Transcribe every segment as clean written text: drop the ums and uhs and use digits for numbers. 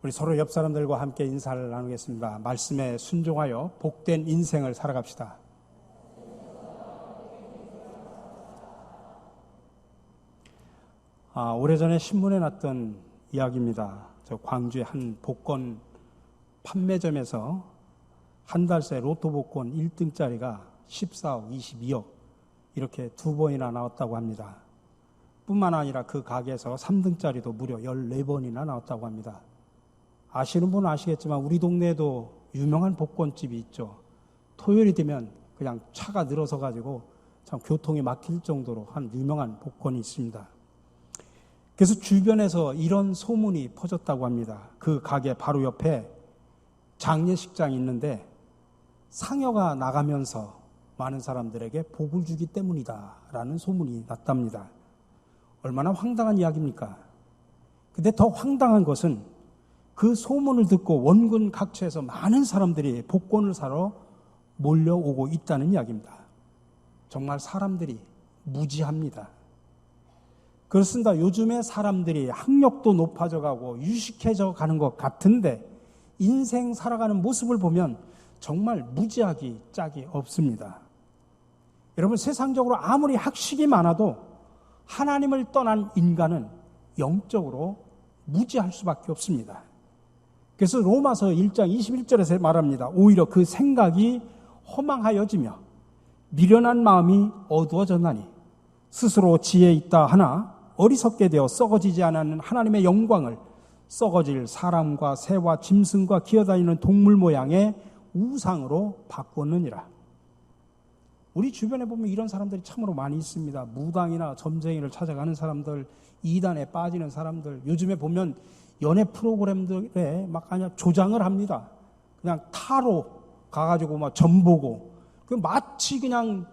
우리 서로 옆 사람들과 함께 인사를 나누겠습니다. 말씀에 순종하여 복된 인생을 살아갑시다. 오래전에 신문에 났던 이야기입니다. 저 광주의 한 복권 판매점에서 한 달 새 로또 복권 1등짜리가 14억, 22억 이렇게 두 번이나 나왔다고 합니다. 뿐만 아니라 그 가게에서 3등짜리도 무려 14번이나 나왔다고 합니다. 아시는 분은 아시겠지만 우리 동네에도 유명한 복권집이 있죠. 토요일이 되면 그냥 차가 늘어서 가지고 참 교통이 막힐 정도로 한 유명한 복권이 있습니다. 그래서 주변에서 이런 소문이 퍼졌다고 합니다. 그 가게 바로 옆에 장례식장이 있는데 상여가 나가면서 많은 사람들에게 복을 주기 때문이다라는 소문이 났답니다. 얼마나 황당한 이야기입니까? 근데 더 황당한 것은 그 소문을 듣고 원군 각처에서 많은 사람들이 복권을 사러 몰려오고 있다는 이야기입니다. 정말 사람들이 무지합니다. 그렇습니다. 요즘에 사람들이 학력도 높아져 가고 유식해져 가는 것 같은데 인생 살아가는 모습을 보면 정말 무지하기 짝이 없습니다. 여러분, 세상적으로 아무리 학식이 많아도 하나님을 떠난 인간은 영적으로 무지할 수밖에 없습니다. 그래서 로마서 1장 21절에서 말합니다. 오히려 그 생각이 허망하여지며 미련한 마음이 어두워졌나니 스스로 지혜 있다 하나 어리석게 되어 썩어지지 않는 하나님의 영광을 썩어질 사람과 새와 짐승과 기어다니는 동물 모양의 우상으로 바꾸느니라. 우리 주변에 보면 이런 사람들이 참으로 많이 있습니다. 무당이나 점쟁이를 찾아가는 사람들, 이단에 빠지는 사람들, 요즘에 보면 연애 프로그램들에 막 그냥 조장을 합니다. 그냥 타로 가가지고 막 점 보고, 마치 그냥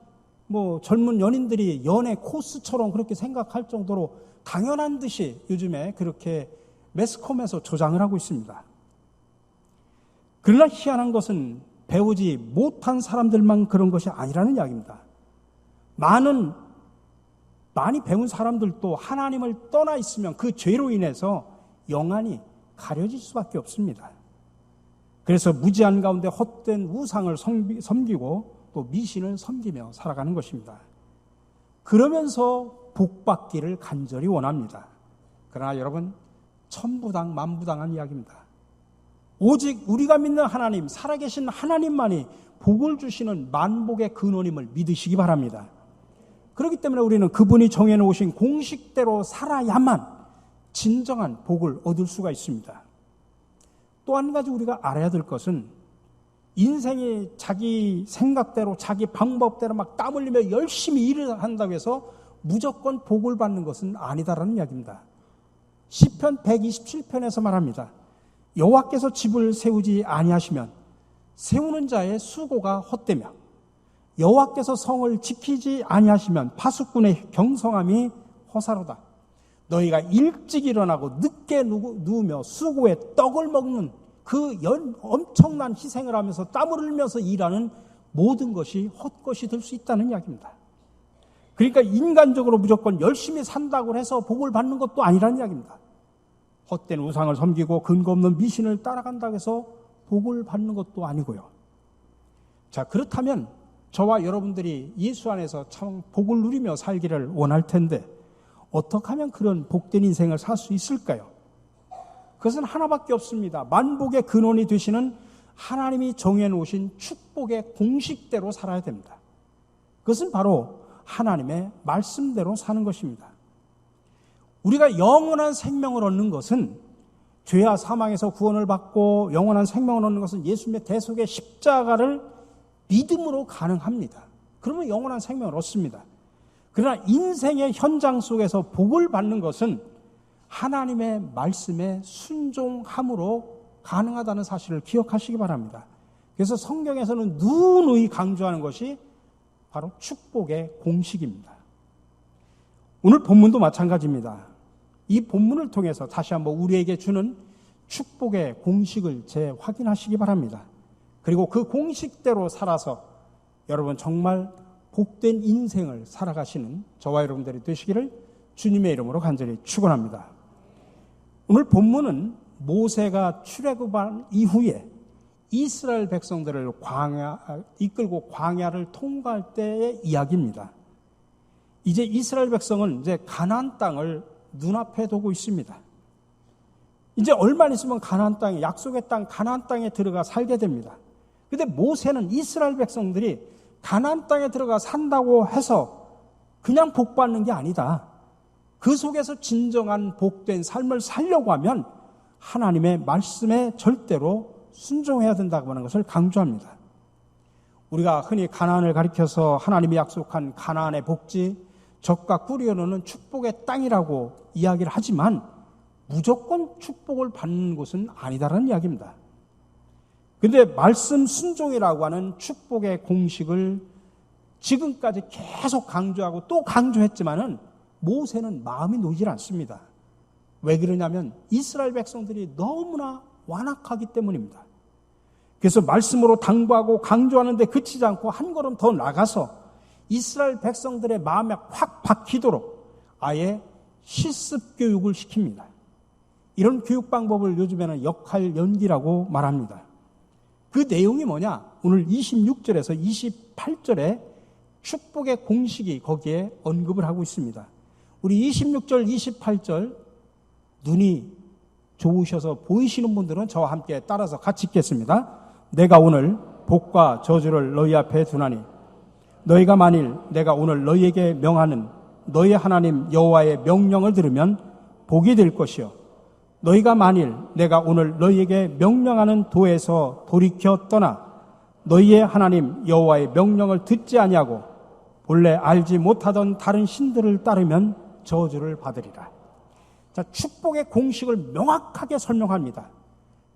뭐 젊은 연인들이 연애 코스처럼 그렇게 생각할 정도로 당연한 듯이 요즘에 그렇게 매스컴에서 조장을 하고 있습니다. 그러나 희한한 것은 배우지 못한 사람들만 그런 것이 아니라는 이야기입니다. 많이 배운 사람들도 하나님을 떠나 있으면 그 죄로 인해서 영안이 가려질 수밖에 없습니다. 그래서 무지한 가운데 헛된 우상을 섬기고 또 미신을 섬기며 살아가는 것입니다. 그러면서 복받기를 간절히 원합니다. 그러나 여러분, 천부당 만부당한 이야기입니다. 오직 우리가 믿는 하나님, 살아계신 하나님만이 복을 주시는 만복의 근원임을 믿으시기 바랍니다. 그렇기 때문에 우리는 그분이 정해놓으신 공식대로 살아야만 진정한 복을 얻을 수가 있습니다. 또 한 가지 우리가 알아야 될 것은 인생이 자기 생각대로 자기 방법대로 막 땀 흘리며 열심히 일을 한다고 해서 무조건 복을 받는 것은 아니다라는 이야기입니다. 시편 127편에서 말합니다. 여호와께서 집을 세우지 아니하시면 세우는 자의 수고가 헛되며 여호와께서 성을 지키지 아니하시면 파수꾼의 경성함이 허사로다. 너희가 일찍 일어나고 늦게 누우며 수고에 떡을 먹는 그 엄청난 희생을 하면서 땀을 흘리면서 일하는 모든 것이 헛것이 될 수 있다는 이야기입니다. 그러니까 인간적으로 무조건 열심히 산다고 해서 복을 받는 것도 아니라는 이야기입니다. 헛된 우상을 섬기고 근거 없는 미신을 따라간다고 해서 복을 받는 것도 아니고요. 자, 그렇다면 저와 여러분들이 예수 안에서 참 복을 누리며 살기를 원할 텐데 어떻게 하면 그런 복된 인생을 살 수 있을까요? 그것은 하나밖에 없습니다. 만복의 근원이 되시는 하나님이 정해놓으신 축복의 공식대로 살아야 됩니다. 그것은 바로 하나님의 말씀대로 사는 것입니다. 우리가 영원한 생명을 얻는 것은 죄와 사망에서 구원을 받고 영원한 생명을 얻는 것은 예수님의 대속의 십자가를 믿음으로 가능합니다. 그러면 영원한 생명을 얻습니다. 그러나 인생의 현장 속에서 복을 받는 것은 하나님의 말씀에 순종함으로 가능하다는 사실을 기억하시기 바랍니다. 그래서 성경에서는 누누이 강조하는 것이 바로 축복의 공식입니다. 오늘 본문도 마찬가지입니다. 이 본문을 통해서 다시 한번 우리에게 주는 축복의 공식을 재확인하시기 바랍니다. 그리고 그 공식대로 살아서 여러분 정말 복된 인생을 살아가시는 저와 여러분들이 되시기를 주님의 이름으로 간절히 축원합니다. 오늘 본문은 모세가 출애굽한 이후에 이스라엘 백성들을 이끌고 광야를 통과할 때의 이야기입니다. 이제 이스라엘 백성은 이제 가나안 땅을 눈앞에 두고 있습니다. 이제 얼마 있으면 가나안 땅에, 약속의 땅 가나안 땅에 들어가 살게 됩니다. 근데 모세는 이스라엘 백성들이 가나안 땅에 들어가 산다고 해서 그냥 복 받는 게 아니다. 그 속에서 진정한 복된 삶을 살려고 하면 하나님의 말씀에 절대로 순종해야 된다고 하는 것을 강조합니다. 우리가 흔히 가나안을 가리켜서 하나님이 약속한 가나안의 복지, 젖과 꿀이 흐르는 축복의 땅이라고 이야기를 하지만 무조건 축복을 받는 곳은 아니다라는 이야기입니다. 그런데 말씀 순종이라고 하는 축복의 공식을 지금까지 계속 강조하고 또 강조했지만은 모세는 마음이 놓이질 않습니다. 왜 그러냐면 이스라엘 백성들이 너무나 완악하기 때문입니다. 그래서 말씀으로 당부하고 강조하는데 그치지 않고 한 걸음 더 나가서 이스라엘 백성들의 마음에 확 박히도록 아예 실습 교육을 시킵니다. 이런 교육 방법을 요즘에는 역할 연기라고 말합니다. 그 내용이 뭐냐? 오늘 26절에서 28절에 축복의 공식이 거기에 언급을 하고 있습니다. 우리 26절, 28절 눈이 좋으셔서 보이시는 분들은 저와 함께 따라서 같이 읽겠습니다. 내가 오늘 복과 저주를 너희 앞에 두나니 너희가 만일 내가 오늘 너희에게 명하는 너희 하나님 여호와의 명령을 들으면 복이 될 것이요 너희가 만일 내가 오늘 너희에게 명령하는 도에서 돌이켜 떠나 너희의 하나님 여호와의 명령을 듣지 아니하고 본래 알지 못하던 다른 신들을 따르면 저주를 받으리라. 자, 축복의 공식을 명확하게 설명합니다.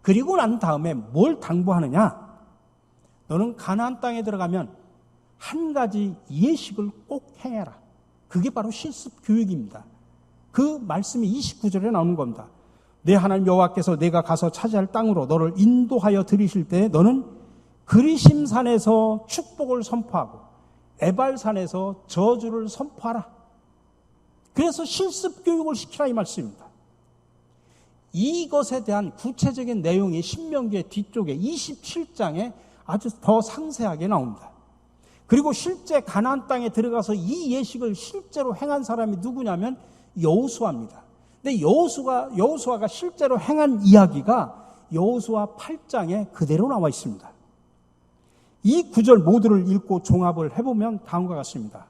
그리고 난 다음에 뭘 당부하느냐? 너는 가나안 땅에 들어가면 한 가지 예식을 꼭 행해라. 그게 바로 실습 교육입니다. 그 말씀이 29절에 나오는 겁니다. 내 하나님 여호와께서 내가 가서 차지할 땅으로 너를 인도하여 들이실 때 너는 그리심산에서 축복을 선포하고 에발산에서 저주를 선포하라. 그래서 실습 교육을 시키라 이 말씀입니다. 이것에 대한 구체적인 내용이 신명기의 뒤쪽에 27장에 아주 더 상세하게 나옵니다. 그리고 실제 가나안 땅에 들어가서 이 예식을 실제로 행한 사람이 누구냐면 여호수아입니다. 근데 여호수아가 실제로 행한 이야기가 여호수아 8장에 그대로 나와 있습니다. 이 구절 모두를 읽고 종합을 해보면 다음과 같습니다.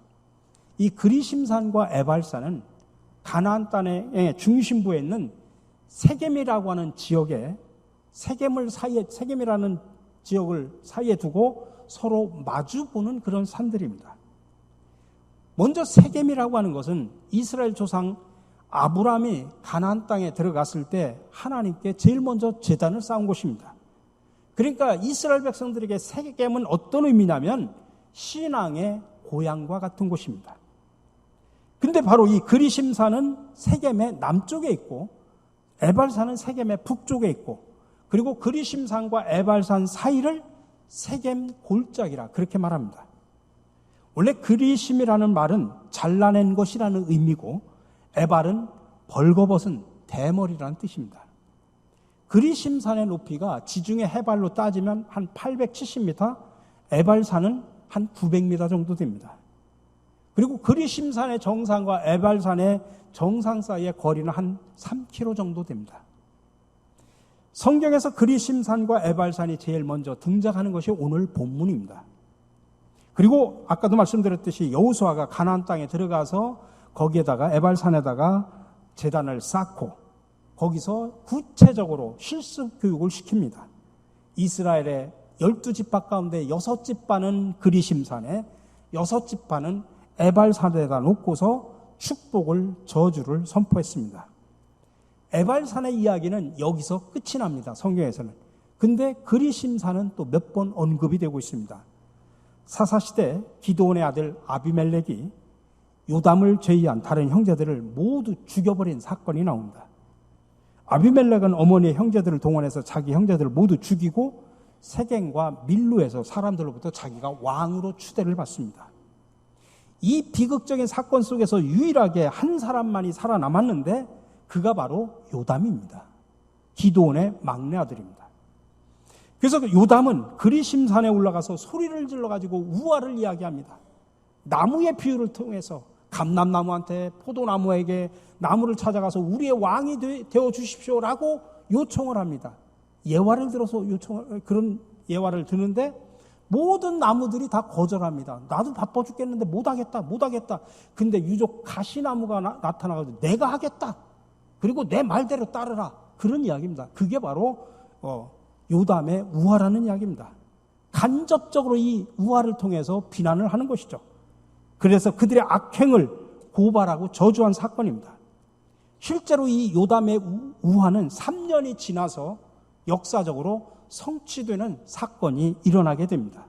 이 그리심산과 에발산은 가나안 땅의 중심부에 있는 세겜이라고 하는 지역에 세겜이라는 지역을 사이에 두고 서로 마주보는 그런 산들입니다. 먼저 세겜이라고 하는 것은 이스라엘 조상 아브라함이 가나안 땅에 들어갔을 때 하나님께 제일 먼저 제단을 쌓은 곳입니다. 그러니까 이스라엘 백성들에게 세겜은 어떤 의미냐면 신앙의 고향과 같은 곳입니다. 근데 바로 이 그리심산은 세겜의 남쪽에 있고 에발산은 세겜의 북쪽에 있고 그리고 그리심산과 에발산 사이를 세겜 골짜기라 그렇게 말합니다. 원래 그리심이라는 말은 잘라낸 것이라는 의미고 에발은 벌거벗은 대머리라는 뜻입니다. 그리심산의 높이가 지중해 해발로 따지면 한 870m, 에발산은 한 900m 정도 됩니다. 그리고 그리심산의 정상과 에발산의 정상 사이의 거리는 한 3km 정도 됩니다. 성경에서 그리심산과 에발산이 제일 먼저 등장하는 것이 오늘 본문입니다. 그리고 아까도 말씀드렸듯이 여호수아가 가나안 땅에 들어가서 거기에다가 에발산에다가 제단을 쌓고 거기서 구체적으로 실습 교육을 시킵니다. 이스라엘의 12지파 가운데 6지파는 그리심산에 6지파는 에발산에다 놓고서 축복을 저주를 선포했습니다. 에발산의 이야기는 여기서 끝이 납니다. 성경에서는. 근데 그리심산은 또 몇 번 언급이 되고 있습니다. 사사시대 기드온의 아들 아비멜렉이 요담을 제외한 다른 형제들을 모두 죽여버린 사건이 나옵니다. 아비멜렉은 어머니의 형제들을 동원해서 자기 형제들을 모두 죽이고 세겜과 밀로에서 사람들로부터 자기가 왕으로 추대를 받습니다. 이 비극적인 사건 속에서 유일하게 한 사람만이 살아남았는데 그가 바로 요담입니다. 기드온의 막내 아들입니다. 그래서 요담은 그리심산에 올라가서 소리를 질러가지고 우화를 이야기합니다. 나무의 비유를 통해서 감람나무한테 포도나무에게 나무를 찾아가서 우리의 왕이 되어 주십시오라고 요청을 합니다. 예화를 들어서 그런 예화를 드는데 모든 나무들이 다 거절합니다. 나도 바빠 죽겠는데 못하겠다. 근데 유독 가시나무가 나타나가지고 내가 하겠다. 그리고 내 말대로 따르라. 그런 이야기입니다. 그게 바로 요담의 우화라는 이야기입니다. 간접적으로 이 우화를 통해서 비난을 하는 것이죠. 그래서 그들의 악행을 고발하고 저주한 사건입니다. 실제로 이 요담의 우화는 3년이 지나서 역사적으로 성취되는 사건이 일어나게 됩니다.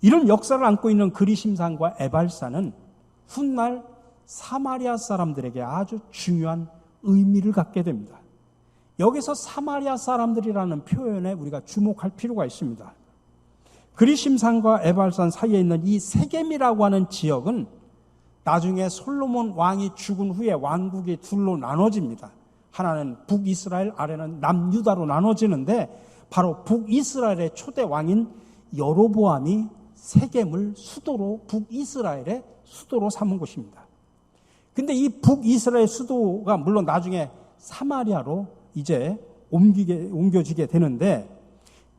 이런 역사를 안고 있는 그리심산과 에발산은 훗날 사마리아 사람들에게 아주 중요한 의미를 갖게 됩니다. 여기서 사마리아 사람들이라는 표현에 우리가 주목할 필요가 있습니다. 그리심산과 에발산 사이에 있는 이 세겜이라고 하는 지역은 나중에 솔로몬 왕이 죽은 후에 왕국이 둘로 나눠집니다. 하나는 북이스라엘, 아래는 남유다로 나눠지는데 바로 북이스라엘의 초대 왕인 여로보암이 세겜을 북이스라엘의 수도로 삼은 곳입니다. 근데 이 북이스라엘 수도가 물론 나중에 사마리아로 이제 옮겨지게 되는데,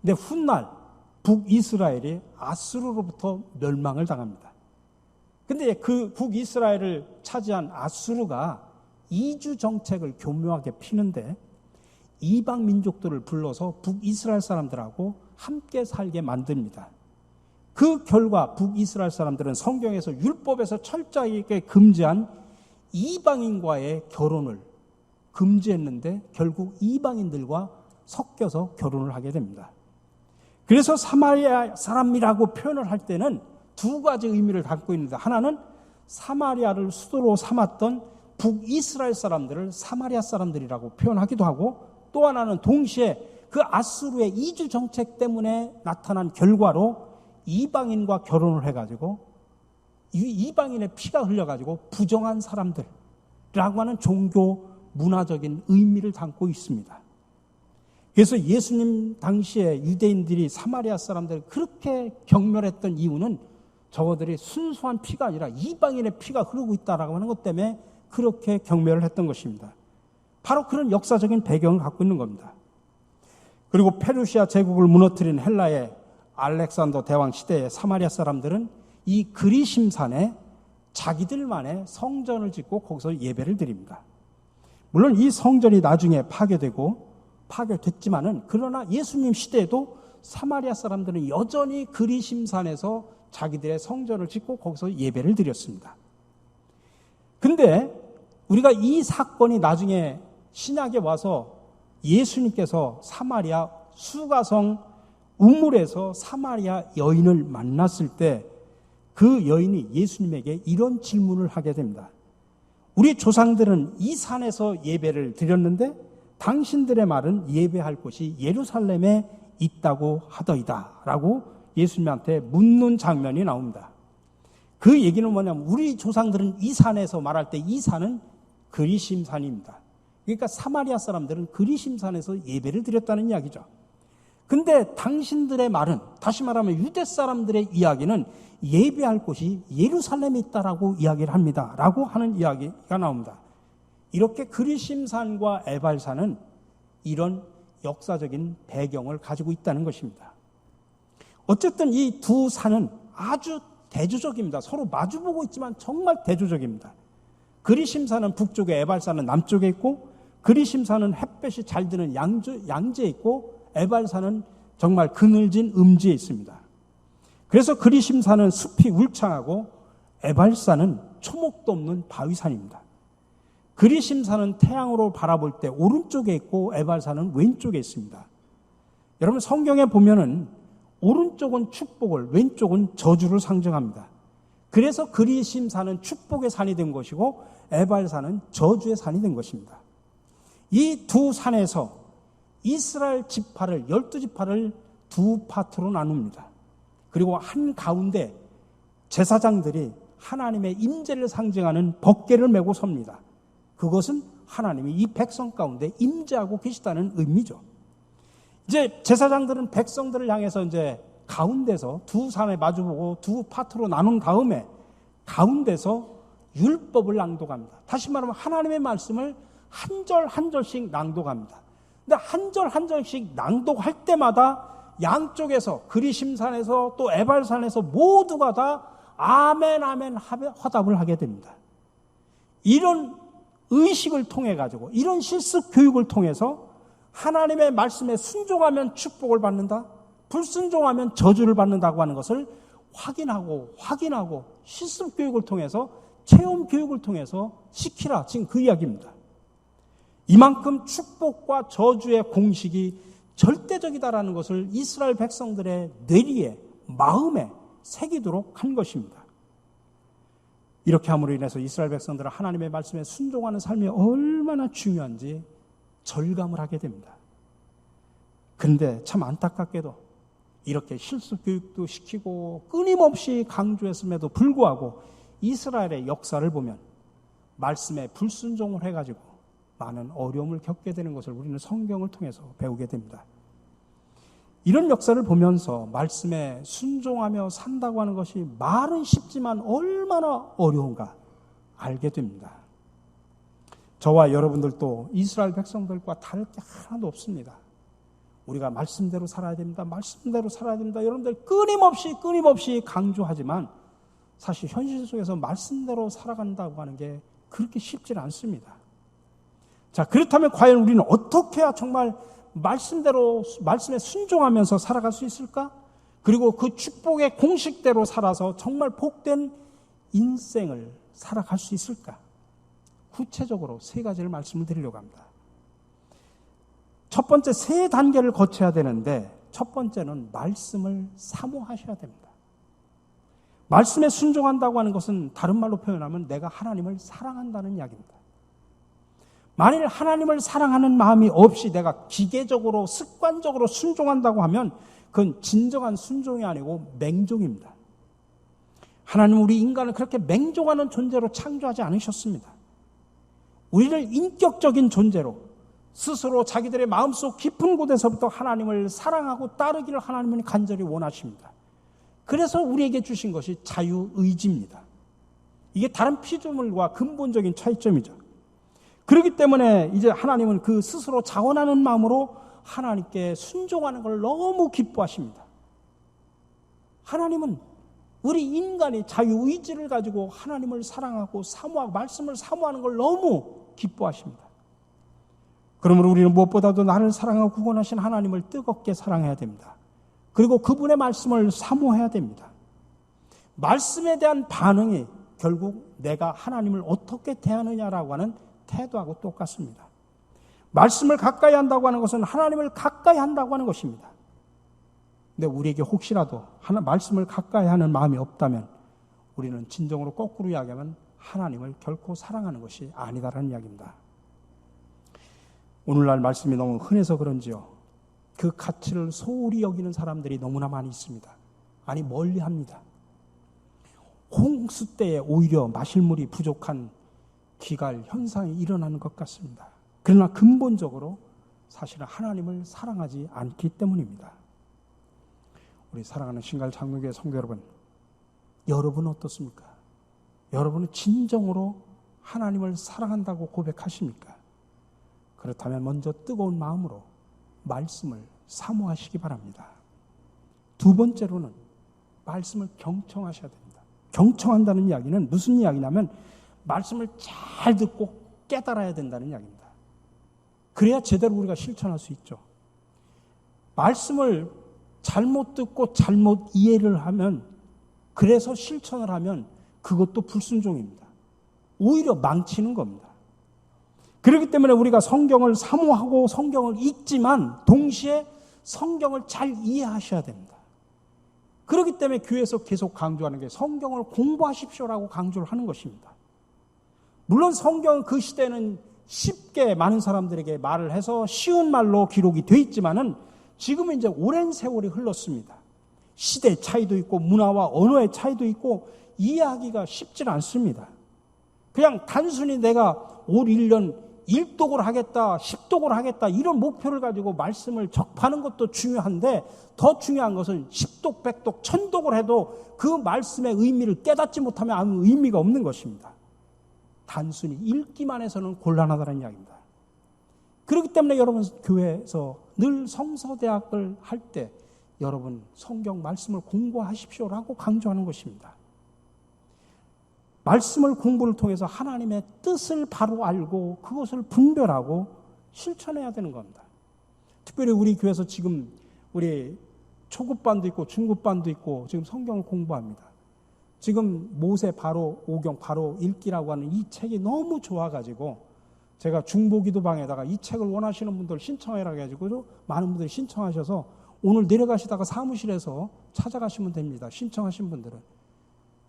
근데 훗날 북이스라엘이 아수르로부터 멸망을 당합니다. 근데 그 북이스라엘을 차지한 아수르가 이주 정책을 교묘하게 피는데 이방 민족들을 불러서 북이스라엘 사람들하고 함께 살게 만듭니다. 그 결과 북이스라엘 사람들은 성경에서 율법에서 철저하게 금지한 이방인과의 결혼을 금지했는데 결국 이방인들과 섞여서 결혼을 하게 됩니다. 그래서 사마리아 사람이라고 표현을 할 때는 두 가지 의미를 갖고 있는데, 하나는 사마리아를 수도로 삼았던 북이스라엘 사람들을 사마리아 사람들이라고 표현하기도 하고, 또 하나는 동시에 그 아수르의 이주 정책 때문에 나타난 결과로 이방인과 결혼을 해가지고 이방인의 피가 흘려가지고 부정한 사람들이라고 하는 종교 문화적인 의미를 담고 있습니다. 그래서 예수님 당시에 유대인들이 사마리아 사람들을 그렇게 경멸했던 이유는 저거들이 순수한 피가 아니라 이방인의 피가 흐르고 있다라고 하는 것 때문에 그렇게 경멸을 했던 것입니다. 바로 그런 역사적인 배경을 갖고 있는 겁니다. 그리고 페르시아 제국을 무너뜨린 헬라의 알렉산더 대왕 시대의 사마리아 사람들은 이 그리심산에 자기들만의 성전을 짓고 거기서 예배를 드립니다. 물론 이 성전이 나중에 파괴됐지만은, 그러나 예수님 시대에도 사마리아 사람들은 여전히 그리심산에서 자기들의 성전을 짓고 거기서 예배를 드렸습니다. 근데 우리가 이 사건이 나중에 신약에 와서 예수님께서 사마리아 수가성 우물에서 사마리아 여인을 만났을 때 그 여인이 예수님에게 이런 질문을 하게 됩니다. 우리 조상들은 이 산에서 예배를 드렸는데 당신들의 말은 예배할 곳이 예루살렘에 있다고 하더이다 라고 예수님한테 묻는 장면이 나옵니다. 그 얘기는 뭐냐면, 우리 조상들은 이 산에서 말할 때 이 산은 그리심산입니다. 그러니까 사마리아 사람들은 그리심산에서 예배를 드렸다는 이야기죠. 근데 당신들의 말은, 다시 말하면 유대 사람들의 이야기는 예배할 곳이 예루살렘에 있다라고 이야기를 합니다 라고 하는 이야기가 나옵니다. 이렇게 그리심산과 에발산은 이런 역사적인 배경을 가지고 있다는 것입니다. 어쨌든 이 두 산은 아주 대조적입니다. 서로 마주보고 있지만 정말 대조적입니다. 그리심산은 북쪽에, 에발산은 남쪽에 있고, 그리심산은 햇볕이 잘 드는 양지에 있고, 에발산은 정말 그늘진 음지에 있습니다. 그래서 그리심산은 숲이 울창하고 에발산은 초목도 없는 바위산입니다. 그리심산은 태양으로 바라볼 때 오른쪽에 있고 에발산은 왼쪽에 있습니다. 여러분, 성경에 보면은 오른쪽은 축복을, 왼쪽은 저주를 상징합니다. 그래서 그리심산은 축복의 산이 된 것이고 에발산은 저주의 산이 된 것입니다. 이 두 산에서 이스라엘 지파를, 12지파를 두 파트로 나눕니다. 그리고 한 가운데 제사장들이 하나님의 임재를 상징하는 법궤를 메고 섭니다. 그것은 하나님이 이 백성 가운데 임재하고 계시다는 의미죠. 이제 제사장들은 백성들을 향해서 이제 가운데서 두 사람에 마주보고 두 파트로 나눈 다음에 가운데서 율법을 낭독합니다. 다시 말하면 하나님의 말씀을 한 절 한 절씩 낭독합니다. 근데 한 절 한 절씩 낭독할 때마다 양쪽에서 그리심산에서 또 에발산에서 모두가 다 아멘 아멘 화답을 하게 됩니다. 이런 의식을 통해 가지고 이런 실습 교육을 통해서 하나님의 말씀에 순종하면 축복을 받는다, 불순종하면 저주를 받는다고 하는 것을 확인하고 실습 교육을 통해서 체험 교육을 통해서 시키라, 지금 그 이야기입니다. 이만큼 축복과 저주의 공식이 절대적이다라는 것을 이스라엘 백성들의 뇌리에, 마음에 새기도록 한 것입니다. 이렇게 함으로 인해서 이스라엘 백성들은 하나님의 말씀에 순종하는 삶이 얼마나 중요한지 절감을 하게 됩니다. 그런데 참 안타깝게도 이렇게 실습 교육도 시키고 끊임없이 강조했음에도 불구하고 이스라엘의 역사를 보면 말씀에 불순종을 해가지고 많은 어려움을 겪게 되는 것을 우리는 성경을 통해서 배우게 됩니다. 이런 역사를 보면서 말씀에 순종하며 산다고 하는 것이 말은 쉽지만 얼마나 어려운가 알게 됩니다. 저와 여러분들도 이스라엘 백성들과 다를 게 하나도 없습니다. 우리가 말씀대로 살아야 됩니다. 말씀대로 살아야 됩니다. 여러분들 끊임없이 강조하지만 사실 현실 속에서 말씀대로 살아간다고 하는 게 그렇게 쉽지 않습니다. 자, 그렇다면 과연 우리는 어떻게 해야 정말 말씀에 순종하면서 살아갈 수 있을까? 그리고 그 축복의 공식대로 살아서 정말 복된 인생을 살아갈 수 있을까? 구체적으로 세 가지를 말씀을 드리려고 합니다. 첫 번째 세 단계를 거쳐야 되는데 첫 번째는 말씀을 사모하셔야 됩니다. 말씀에 순종한다고 하는 것은 다른 말로 표현하면 내가 하나님을 사랑한다는 이야기입니다. 만일 하나님을 사랑하는 마음이 없이 내가 기계적으로 습관적으로 순종한다고 하면 그건 진정한 순종이 아니고 맹종입니다. 하나님은 우리 인간을 그렇게 맹종하는 존재로 창조하지 않으셨습니다. 우리를 인격적인 존재로 스스로 자기들의 마음속 깊은 곳에서부터 하나님을 사랑하고 따르기를 하나님은 간절히 원하십니다. 그래서 우리에게 주신 것이 자유의지입니다. 이게 다른 피조물과 근본적인 차이점이죠. 그렇기 때문에 이제 하나님은 그 스스로 자원하는 마음으로 하나님께 순종하는 걸 너무 기뻐하십니다. 하나님은 우리 인간이 자유의지를 가지고 하나님을 사랑하고 사모하고 말씀을 사모하는 걸 너무 기뻐하십니다. 그러므로 우리는 무엇보다도 나를 사랑하고 구원하신 하나님을 뜨겁게 사랑해야 됩니다. 그리고 그분의 말씀을 사모해야 됩니다. 말씀에 대한 반응이 결국 내가 하나님을 어떻게 대하느냐라고 하는 태도하고 똑같습니다. 말씀을 가까이 한다고 하는 것은 하나님을 가까이 한다고 하는 것입니다. 근데 우리에게 혹시라도 말씀을 가까이 하는 마음이 없다면 우리는 진정으로 거꾸로 이야기하면 하나님을 결코 사랑하는 것이 아니다라는 이야기입니다. 오늘날 말씀이 너무 흔해서 그런지요. 그 가치를 소홀히 여기는 사람들이 너무나 많이 있습니다. 아니 멀리합니다. 홍수 때에 오히려 마실 물이 부족한 기갈 현상이 일어나는 것 같습니다. 그러나 근본적으로 사실은 하나님을 사랑하지 않기 때문입니다. 우리 사랑하는 신갈 장로교회 성도 여러분, 여러분은 어떻습니까? 여러분은 진정으로 하나님을 사랑한다고 고백하십니까? 그렇다면 먼저 뜨거운 마음으로 말씀을 사모하시기 바랍니다. 두 번째로는 말씀을 경청하셔야 됩니다. 경청한다는 이야기는 무슨 이야기냐면 말씀을 잘 듣고 깨달아야 된다는 이야기입니다. 그래야 제대로 우리가 실천할 수 있죠. 말씀을 잘못 듣고 잘못 이해를 하면, 그래서 실천을 하면 그것도 불순종입니다. 오히려 망치는 겁니다. 그렇기 때문에 우리가 성경을 사모하고 성경을 읽지만 동시에 성경을 잘 이해하셔야 됩니다. 그렇기 때문에 교회에서 계속 강조하는 게 성경을 공부하십시오라고 강조를 하는 것입니다. 물론 성경은 그 시대는 쉽게 많은 사람들에게 말을 해서 쉬운 말로 기록이 되어 있지만은 지금은 이제 오랜 세월이 흘렀습니다. 시대 차이도 있고 문화와 언어의 차이도 있고 이해하기가 쉽지 않습니다. 그냥 단순히 내가 올 1년 1독을 하겠다, 10독을 하겠다 이런 목표를 가지고 말씀을 접하는 것도 중요한데 더 중요한 것은 10독, 100독, 1000독을 해도 그 말씀의 의미를 깨닫지 못하면 아무 의미가 없는 것입니다. 단순히 읽기만 해서는 곤란하다는 이야기입니다. 그렇기 때문에 여러분 교회에서 늘 성서대학을 할 때 여러분 성경 말씀을 공부하십시오라고 강조하는 것입니다. 말씀을 공부를 통해서 하나님의 뜻을 바로 알고 그것을 분별하고 실천해야 되는 겁니다. 특별히 우리 교회에서 지금 우리 초급반도 있고 중급반도 있고 지금 성경을 공부합니다. 지금 모세 바로 오경 바로 읽기라고 하는 이 책이 너무 좋아가지고 제가 중보기도방에다가 이 책을 원하시는 분들 신청해라 해가지고 많은 분들이 신청하셔서 오늘 내려가시다가 사무실에서 찾아가시면 됩니다. 신청하신 분들은.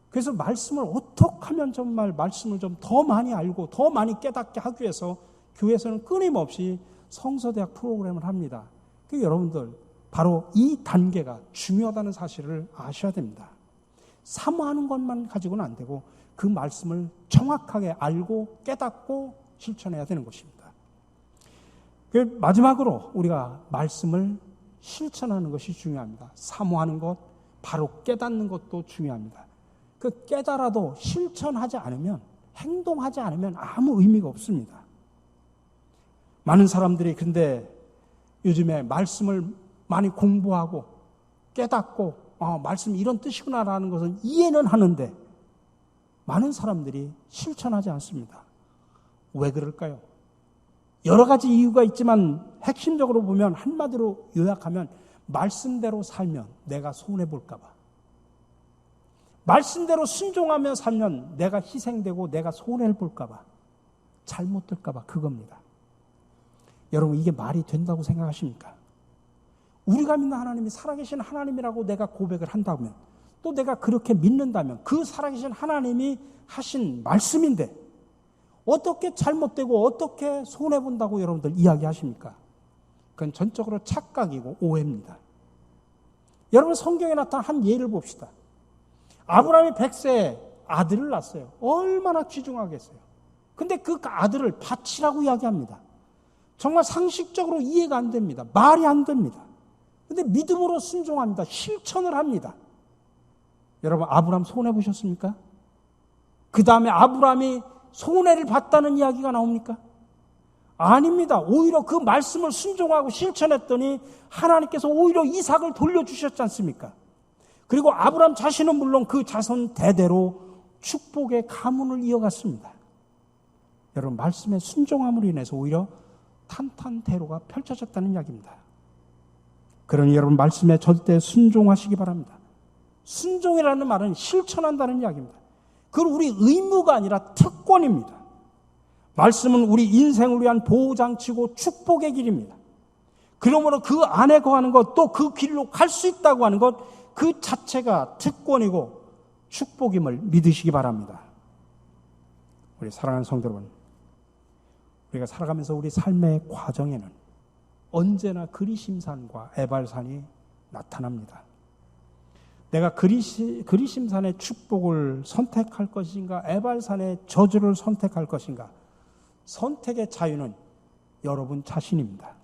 그래서 말씀을 어떻게 하면 정말 말씀을 좀 더 많이 알고 더 많이 깨닫게 하기 위해서 교회에서는 끊임없이 성서대학 프로그램을 합니다. 그 여러분들 바로 이 단계가 중요하다는 사실을 아셔야 됩니다. 사모하는 것만 가지고는 안 되고 그 말씀을 정확하게 알고 깨닫고 실천해야 되는 것입니다. 마지막으로 우리가 말씀을 실천하는 것이 중요합니다. 사모하는 것, 바로 깨닫는 것도 중요합니다. 그 깨달아도 실천하지 않으면, 행동하지 않으면 아무 의미가 없습니다. 많은 사람들이 근데 요즘에 말씀을 많이 공부하고 깨닫고 말씀이 이런 뜻이구나라는 것은 이해는 하는데 많은 사람들이 실천하지 않습니다. 왜 그럴까요? 여러 가지 이유가 있지만 핵심적으로 보면 한마디로 요약하면 말씀대로 살면 내가 손해볼까 봐. 말씀대로 순종하며 살면 내가 희생되고 내가 손해를 볼까 봐. 잘못될까 봐 그겁니다. 여러분 이게 말이 된다고 생각하십니까? 우리가 믿는 하나님이 살아계신 하나님이라고 내가 고백을 한다면 또 내가 그렇게 믿는다면 그 살아계신 하나님이 하신 말씀인데 어떻게 잘못되고 어떻게 손해본다고 여러분들 이야기하십니까? 그건 전적으로 착각이고 오해입니다. 여러분 성경에 나타난 한 예를 봅시다. 아브라함이 100세에 아들을 낳았어요. 얼마나 귀중하겠어요. 근데 그 아들을 바치라고 이야기합니다. 정말 상식적으로 이해가 안 됩니다. 말이 안 됩니다. 근데 믿음으로 순종합니다. 실천을 합니다. 여러분 아브라함 손해보셨습니까? 그 다음에 아브라함이 손해를 봤다는 이야기가 나옵니까? 아닙니다. 오히려 그 말씀을 순종하고 실천했더니 하나님께서 오히려 이삭을 돌려주셨지 않습니까? 그리고 아브라함 자신은 물론 그 자손 대대로 축복의 가문을 이어갔습니다. 여러분 말씀의 순종함으로 인해서 오히려 탄탄대로가 펼쳐졌다는 이야기입니다. 그러니 여러분 말씀에 절대 순종하시기 바랍니다. 순종이라는 말은 실천한다는 이야기입니다. 그건 우리 의무가 아니라 특권입니다. 말씀은 우리 인생을 위한 보호장치고 축복의 길입니다. 그러므로 그 안에 거하는 것, 또 그 길로 갈 수 있다고 하는 것, 그 자체가 특권이고 축복임을 믿으시기 바랍니다. 우리 사랑하는 성도 여러분, 우리가 살아가면서 우리 삶의 과정에는 언제나 그리심산과 에발산이 나타납니다. 내가 그리심산의 축복을 선택할 것인가, 에발산의 저주를 선택할 것인가, 선택의 자유는 여러분 자신입니다.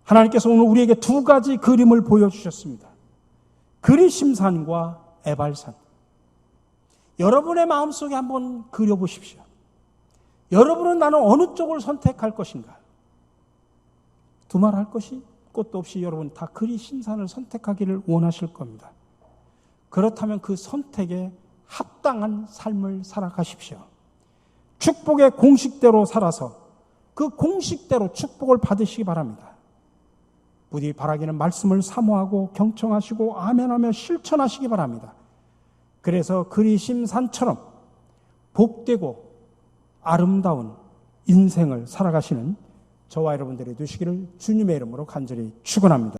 하나님께서 오늘 우리에게 두 가지 그림을 보여주셨습니다. 그리심산과 에발산. 여러분의 마음속에 한번 그려보십시오. 여러분은 나는 어느 쪽을 선택할 것인가? 두말할 것이 것도 없이 여러분 다 그리심산을 선택하기를 원하실 겁니다. 그렇다면 그 선택에 합당한 삶을 살아가십시오. 축복의 공식대로 살아서 그 공식대로 축복을 받으시기 바랍니다. 부디 바라기는 말씀을 사모하고 경청하시고 아멘하며 실천하시기 바랍니다. 그래서 그리심산처럼 복되고 아름다운 인생을 살아가시는 저와 여러분들이 되시기를 주님의 이름으로 간절히 축원합니다.